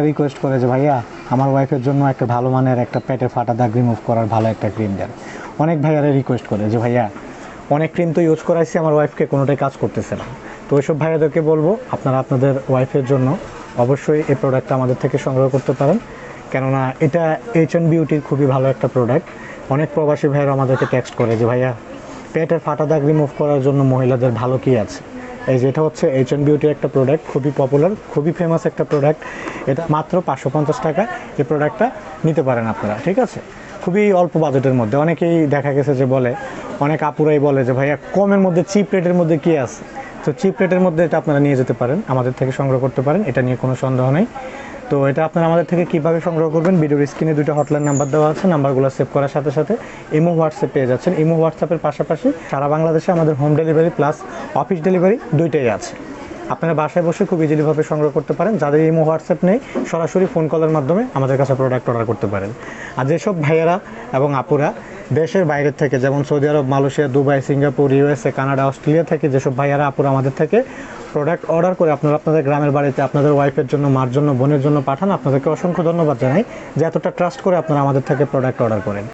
Request করে যে ভাইয়া আমার ওয়াইফের জন্য একটা ভালো মানের একটা পেটের ফাটা দাগ রিমুভ করার ভালো একটা ক্রিম দেন। অনেক ভাইয়ারা রিকোয়েস্ট করে যে ভাইয়া অনেক ক্রিম তো ইউজ করাইছি, আমার ওয়াইফকে কোনোটাই কাজ করতেছে না। তো ওইসব ভাইয়াদেরকে বলবো আপনারা আপনাদের ওয়াইফের জন্য অবশ্যই এই প্রোডাক্টটা আমাদের থেকে সংগ্রহ করতে পারেন, কেননা এটা H&B বিউটির খুবই ভালো একটা প্রোডাক্ট। অনেক প্রবাসী ভাইয়ারা আমাদেরকে টেক্সট করে যে ভাইয়া পেটের ফাটা দাগ রিমুভ করার জন্য মহিলাদের ভালো কী আছে। এই যেটা হচ্ছে H&B বিউটির একটা প্রোডাক্ট, খুবই পপুলার, খুবই ফেমাস একটা প্রোডাক্ট। এটা মাত্র 550 টাকা এই প্রোডাক্টটা নিতে পারেন আপনারা, ঠিক আছে? খুবই অল্প বাজেটের মধ্যে। অনেকেই দেখা গেছে যে বলে, অনেক আপুরাই বলে যে ভাইয়া কমের মধ্যে চিপ রেটের মধ্যে কী আছে। তো চিপ রেটের মধ্যে এটা আপনারা নিয়ে যেতে পারেন, আমাদের থেকে সংগ্রহ করতে পারেন, এটা নিয়ে কোনো সন্দেহ নেই। তো এটা আপনারা আমাদের থেকে কীভাবে সংগ্রহ করবেন, ভিডিওর স্ক্রিনে 2টা হটলাইন নাম্বার দেওয়া আছে। নাম্বারগুলো সেভ করার সাথে সাথে ইমো হোয়াটসঅ্যাপ পেয়ে যাচ্ছেন। ইমো হোয়াটসঅ্যাপের পাশাপাশি সারা বাংলাদেশে আমাদের home delivery plus office delivery দুইটাই আছে। আপনারা বাসায় বসে খুব ইজিলিভাবে সংগ্রহ করতে পারেন। যাদের ইমো হোয়াটসঅ্যাপ নেই, সরাসরি ফোন কলের মাধ্যমে আমাদের কাছে প্রোডাক্ট অর্ডার করতে পারেন। আর যেসব ভাইয়েরা এবং আপুরা দেশের বাইরের থেকে, যেমন Saudi Arab, Malaysia, Dubai, Singapore, USA, Canada, Australia থেকে যেসব ভাইয়েরা আপুরা আমাদের থেকে প্রোডাক্ট অর্ডার করে আপনারা আপনাদের গ্রামের বাড়িতে আপনাদের ওয়াইফের জন্য, মার জন্য, বোনের জন্য পাঠান, আপনাদেরকে অসংখ্য ধন্যবাদ জানাই যে এতটা ট্রাস্ট করে আপনারা আমাদের থেকে প্রোডাক্ট অর্ডার করেন।